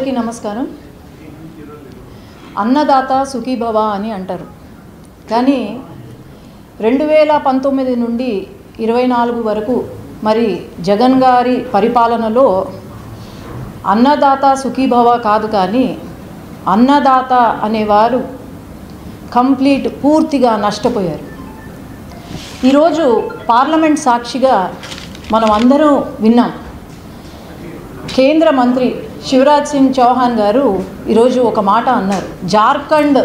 అందరికీ నమస్కారం. అన్నదాత సుఖీభవ అని అంటారు, కానీ 2019 నుండి 24 వరకు మరి జగన్ గారి పరిపాలనలో అన్నదాత సుఖీభవ కాదు, కానీ అన్నదాత అనేవారు పూర్తిగా నష్టపోయారు. ఈరోజు పార్లమెంట్ సాక్షిగా మనం అందరం విన్నాం. కేంద్ర మంత్రి శివరాజ్ సింగ్ చౌహాన్ గారు ఈరోజు ఒక మాట అన్నారు. జార్ఖండ్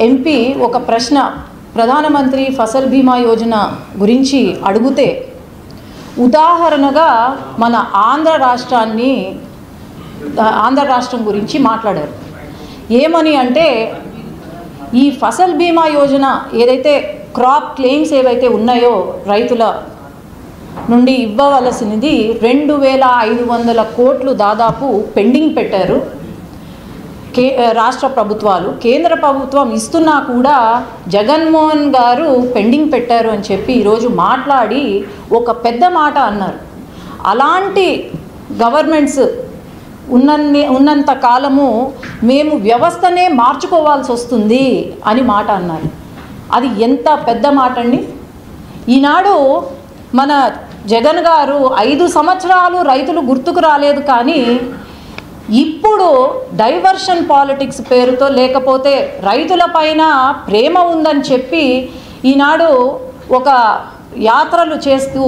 ఎంపీ ఒక ప్రశ్న ప్రధానమంత్రి ఫసల్ బీమా యోజన గురించి అడిగితే ఉదాహరణగా మన ఆంధ్ర రాష్ట్రం గురించి మాట్లాడారు. ఏమని అంటే, ఈ ఫసల్ బీమా యోజన ఏదైతే క్రాప్ క్లెయిమ్స్ ఏవైతే ఉన్నాయో రైతుల నుండి ఇవ్వవలసినది 2500 కోట్లు దాదాపు పెండింగ్ పెట్టారు రాష్ట్ర ప్రభుత్వాలు. కేంద్ర ప్రభుత్వం ఇస్తున్నా కూడా జగన్మోహన్ గారు పెండింగ్ పెట్టారు అని చెప్పి ఈరోజు మాట్లాడి ఒక పెద్ద మాట అన్నారు. అలాంటి గవర్నమెంట్స్ ఉన్నంత కాలము మేము వ్యవస్థనే మార్చుకోవాల్సి వస్తుంది అని మాట అన్నారు. అది ఎంత పెద్ద మాట అండి. ఈనాడు మన జగన్ గారు 5 సంవత్సరాలు రైతులు గుర్తుకు రాలేదు, కానీ ఇప్పుడు డైవర్షన్ పాలిటిక్స్ పేరుతో, లేకపోతే రైతుల పైన ప్రేమ ఉందని చెప్పి ఈనాడు ఒక యాత్రలు చేస్తూ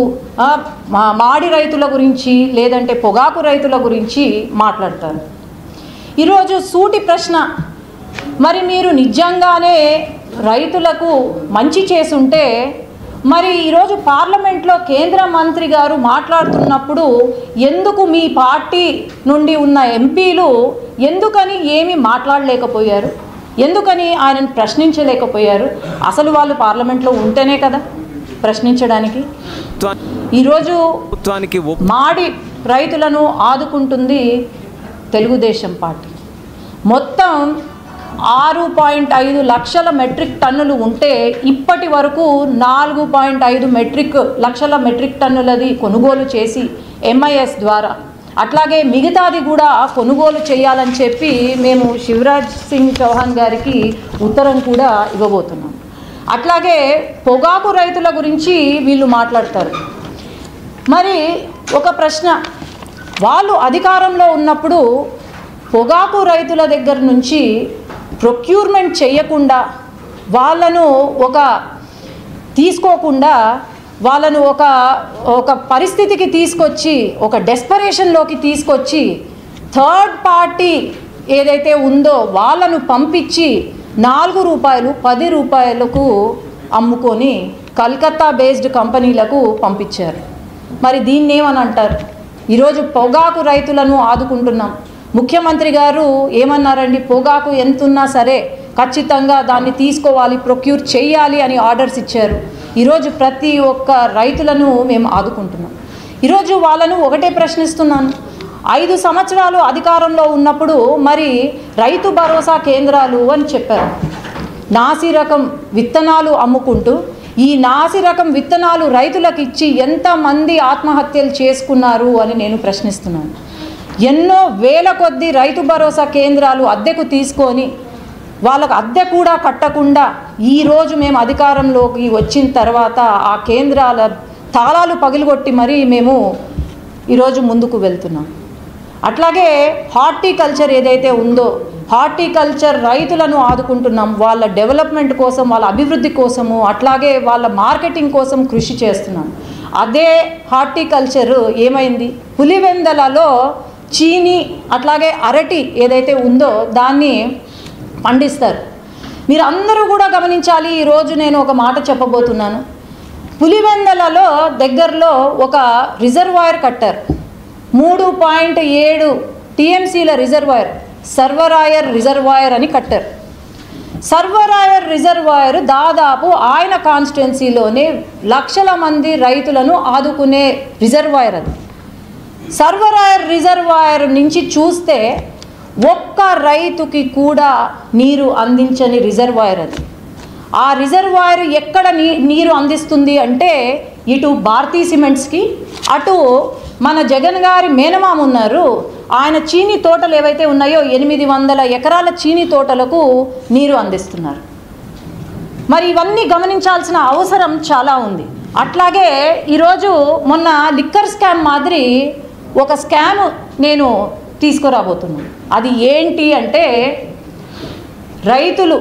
మాడి రైతుల గురించి లేదంటే పొగాకు రైతుల గురించి మాట్లాడతారు. ఈరోజు సూటి ప్రశ్న, మరి మీరు నిజంగానే రైతులకు మంచి చేసుంటే మరి ఈరోజు పార్లమెంట్లో కేంద్ర మంత్రి గారు మాట్లాడుతున్నప్పుడు ఎందుకు మీ పార్టీ నుండి ఉన్న ఎంపీలు ఎందుకని ఏమీ మాట్లాడలేకపోయారు? ఎందుకని ఆయనను ప్రశ్నించలేకపోయారు? అసలు వాళ్ళు పార్లమెంట్లో ఉంటేనే కదా ప్రశ్నించడానికి. ఈరోజు మాడి రైతులను ఆదుకుంటుంది తెలుగుదేశం పార్టీ. మొత్తం 6.5 లక్షల మెట్రిక్ టన్నులు ఉంటే ఇప్పటి వరకు 4.5 లక్షల మెట్రిక్ టన్నులది కొనుగోలు చేసి MIS ద్వారా, అట్లాగే మిగతాది కూడా కొనుగోలు చేయాలని చెప్పి మేము శివరాజ్ సింగ్ చౌహాన్ గారికి ఉత్తరం కూడా ఇవ్వబోతున్నాం. అట్లాగే పొగాకు రైతుల గురించి వీళ్ళు మాట్లాడతారు. మరి ఒక ప్రశ్న, వాళ్ళు అధికారంలో ఉన్నప్పుడు పొగాకు రైతుల దగ్గర నుంచి ప్రొక్యూర్మెంట్ చేయకుండా, వాళ్ళను తీసుకోకుండా వాళ్ళను ఒక పరిస్థితికి తీసుకొచ్చి, ఒక డెస్పరేషన్లోకి తీసుకొచ్చి థర్డ్ పార్టీ ఏదైతే ఉందో వాళ్ళను పంపించి 4 రూపాయలు 10 రూపాయలకు అమ్ముకొని కలకత్తా బేస్డ్ కంపెనీలకు పంపించారు. మరి దీన్ని ఏమని అంటారు? ఈరోజు పొగాకు రైతులను ఆదుకుంటున్నాం. ముఖ్యమంత్రి గారు ఏమన్నారండి, పొగాకు ఎంతున్నా సరే ఖచ్చితంగా దాన్ని తీసుకోవాలి, ప్రొక్యూర్ చేయాలి అని ఆర్డర్స్ ఇచ్చారు. ఈరోజు ప్రతి ఒక్క రైతులను మేము ఆదుకుంటున్నాం. ఈరోజు వాళ్ళను ఒకటే ప్రశ్నిస్తున్నాను, 5 సంవత్సరాలు అధికారంలో ఉన్నప్పుడు మరి రైతు భరోసా కేంద్రాలు అని చెప్పారు. నాసి రకం విత్తనాలు అమ్ముకుంటూ ఈ నాసి రకం విత్తనాలు రైతులకు ఇచ్చి ఎంతమంది ఆత్మహత్యలు చేసుకున్నారు అని నేను ప్రశ్నిస్తున్నాను. ఎన్నో వేల కొద్ది రైతు భరోసా కేంద్రాలు అద్దెకు తీసుకొని వాళ్ళకు అద్దె కూడా కట్టకుండా ఈరోజు మేము అధికారంలోకి వచ్చిన తర్వాత ఆ కేంద్రాల తాళాలు పగిలిగొట్టి మరీ మేము ఈరోజు ముందుకు వెళ్తున్నాం. అట్లాగే హార్టికల్చర్ ఏదైతే ఉందో, హార్టికల్చర్ రైతులను ఆదుకుంటున్నాం. వాళ్ళ డెవలప్మెంట్ కోసం, వాళ్ళ అభివృద్ధి కోసము, అట్లాగే వాళ్ళ మార్కెటింగ్ కోసం కృషి చేస్తున్నాం. అదే హార్టికల్చర్ ఏమైంది, పులివెందలలో చీని అట్లాగే అరటి ఏదైతే ఉందో దాన్ని పండిస్తారు. మీరు అందరూ కూడా గమనించాలి. ఈరోజు నేను ఒక మాట చెప్పబోతున్నాను. పులివెందలలో దగ్గరలో ఒక రిజర్వాయర్ కట్టారు. 3.7 TMCల రిజర్వాయర్, సర్వరాయర్ రిజర్వాయర్ అని కట్టారు. సర్వరాయర్ రిజర్వాయర్ దాదాపు ఆయన కాన్స్టిట్యున్సీలోనే లక్షల మంది రైతులను ఆదుకునే రిజర్వాయర్. అది సర్వరాయర్ రిజర్వాయర్ నుంచి చూస్తే ఒక్క రైతుకి కూడా నీరు అందించని రిజర్వాయర్ అది. ఆ రిజర్వాయర్ ఎక్కడ నీరు అందిస్తుంది అంటే ఇటు భారతీ సిమెంట్స్కి, అటు మన జగన్ గారి మేనమామ ఉన్నారు ఆయన చీనీ తోటలు ఏవైతే ఉన్నాయో 800 ఎకరాల చీనీ తోటలకు నీరు అందిస్తున్నారు. మరి ఇవన్నీ గమనించాల్సిన అవసరం చాలా ఉంది. అట్లాగే ఈరోజు మొన్న లిక్కర్ స్కామ్ మాదిరి ఒక స్కామ్ నేను తీసుకురాబోతున్నాను. అది ఏంటి అంటే, రైతులు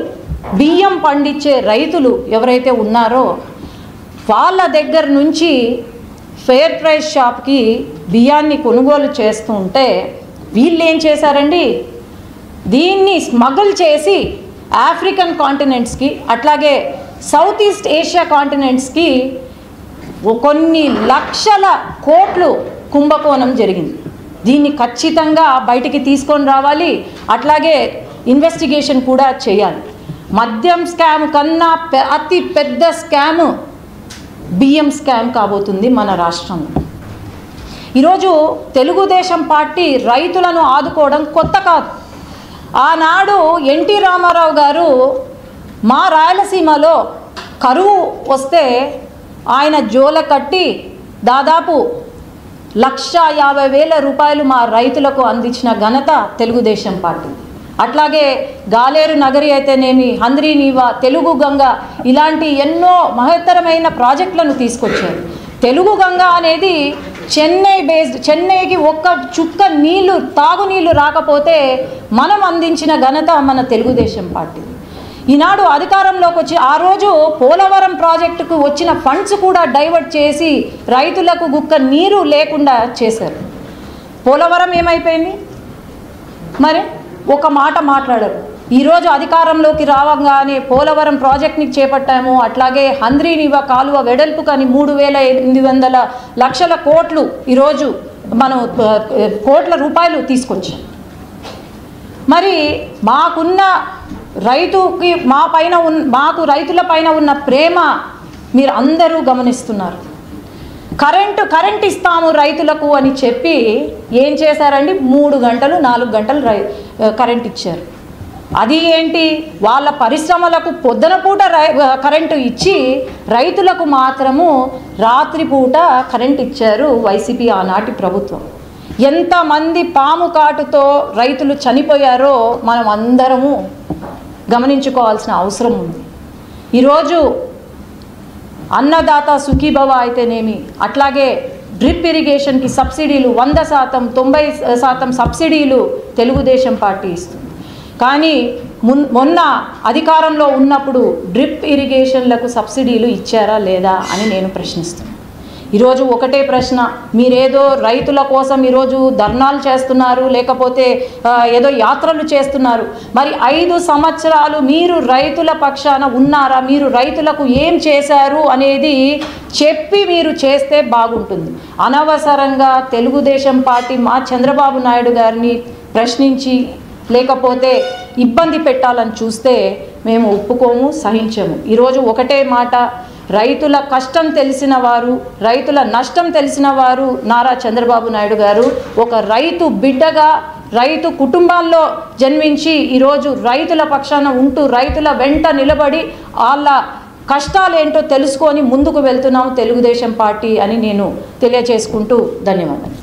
బియ్యం పండించే రైతులు ఎవరైతే ఉన్నారో వాళ్ళ దగ్గర నుంచి ఫెయిర్ ప్రైస్ షాప్కి బియ్యాన్ని కొనుగోలు చేస్తూ ఉంటే వీళ్ళు ఏం చేశారండి, దీన్ని స్మగుల్ చేసి ఆఫ్రికన్ కాంటినెంట్స్కి అట్లాగే సౌత్ ఈస్ట్ ఏషియా కాంటినెంట్స్కి కొన్ని లక్షల కోట్లు కుంభకోణం జరిగింది. దీన్ని ఖచ్చితంగా బయటికి తీసుకొని రావాలి. అట్లాగే ఇన్వెస్టిగేషన్ కూడా చేయాలి. మద్యం స్కామ్ కన్నా అతి పెద్ద స్కామ్ బియ్యం స్కామ్ కాబోతుంది మన రాష్ట్రంలో. ఈరోజు తెలుగుదేశం పార్టీ రైతులను ఆదుకోవడం కొత్త కాదు. ఆనాడు ఎన్టీ రామారావు గారు మా రాయలసీమలో కరువు వస్తే ఆయన జోల కట్టి దాదాపు 1,50,000 రూపాయలు మా రైతులకు అందించిన ఘనత తెలుగుదేశం పార్టీ. అట్లాగే గాలేరు నగరి అయితేనేమి, హంద్రీనీవా, తెలుగు గంగ ఇలాంటి ఎన్నో మహత్తరమైన ప్రాజెక్టులను తీసుకొచ్చారు. తెలుగు గంగ అనేది చెన్నై బేస్డ్, చెన్నైకి ఒక్క చుక్క నీళ్లు తాగునీళ్ళు రాకపోతే మనం అందించిన ఘనత మన తెలుగుదేశం పార్టీ. ఈనాడు అధికారంలోకి వచ్చి ఆ రోజు పోలవరం ప్రాజెక్టుకు వచ్చిన ఫండ్స్ కూడా డైవర్ట్ చేసి రైతులకు గుక్క నీరు లేకుండా చేశారు. పోలవరం ఏమైపోయింది? మరి ఒక మాట మాట్లాడరు. ఈరోజు అధికారంలోకి రావగానే పోలవరం ప్రాజెక్ట్ని చేపట్టాము, అట్లాగే హంద్రీనీవా కాలువ వెడల్పు కానీ 3,800 లక్షల కోట్లు ఈరోజు మనం కోట్ల రూపాయలు తీసుకొచ్చాం. మరి మాకున్న రైతుకి మాకు రైతుల పైన ఉన్న ప్రేమ మీరు అందరూ గమనిస్తున్నారు. కరెంట్ ఇస్తాము రైతులకు అని చెప్పి ఏం చేశారండి, 3 గంటలు 4 గంటలు కరెంట్ ఇచ్చారు. అది ఏంటి, వాళ్ళ పరిశ్రమలకు పొద్దునపూట కరెంటు ఇచ్చి రైతులకు మాత్రము రాత్రిపూట కరెంట్ ఇచ్చారు వైసీపీ ఆనాటి ప్రభుత్వం. ఎంతమంది పాము కాటుతో రైతులు చనిపోయారో మనం అందరము గమనించుకోవాల్సిన అవసరం ఉంది. ఈరోజు అన్నదాత సుఖీభవ అయితేనేమి, అట్లాగే డ్రిప్ ఇరిగేషన్కి సబ్సిడీలు 100%, 90% సబ్సిడీలు తెలుగుదేశం పార్టీ ఇస్తుంది. కానీ మొన్న అధికారంలో ఉన్నప్పుడు డ్రిప్ ఇరిగేషన్లకు సబ్సిడీలు ఇచ్చారా లేదా అని నేను ప్రశ్నిస్తున్నాను. ఈరోజు ఒకటే ప్రశ్న, మీరేదో రైతుల కోసం ఈరోజు ధర్నాలు చేస్తున్నారు, లేకపోతే ఏదో యాత్రలు చేస్తున్నారు. మరి 5 సంవత్సరాలు మీరు రైతుల పక్షాన ఉన్నారా? మీరు రైతులకు ఏం చేశారు అనేది చెప్పి మీరు చేస్తే బాగుంటుంది. అనవసరంగా తెలుగుదేశం పార్టీ మా చంద్రబాబు నాయుడు గారిని ప్రశ్నించి లేకపోతే ఇబ్బంది పెట్టాలని చూస్తే మేము ఒప్పుకోము, సహించము. ఈరోజు ఒకటే మాట, రైతుల కష్టం తెలిసిన వారు, రైతుల నష్టం తెలిసిన వారు నారా చంద్రబాబు నాయుడు గారు. ఒక రైతు బిడ్డగా రైతు కుటుంబాల్లో జన్మించి ఈరోజు రైతుల పక్షాన ఉంటూ రైతుల వెంట నిలబడి వాళ్ళ కష్టాలేంటో తెలుసుకొని ముందుకు వెళ్తున్నాము తెలుగుదేశం పార్టీ అని నేను తెలియజేసుకుంటూ ధన్యవాదాలు.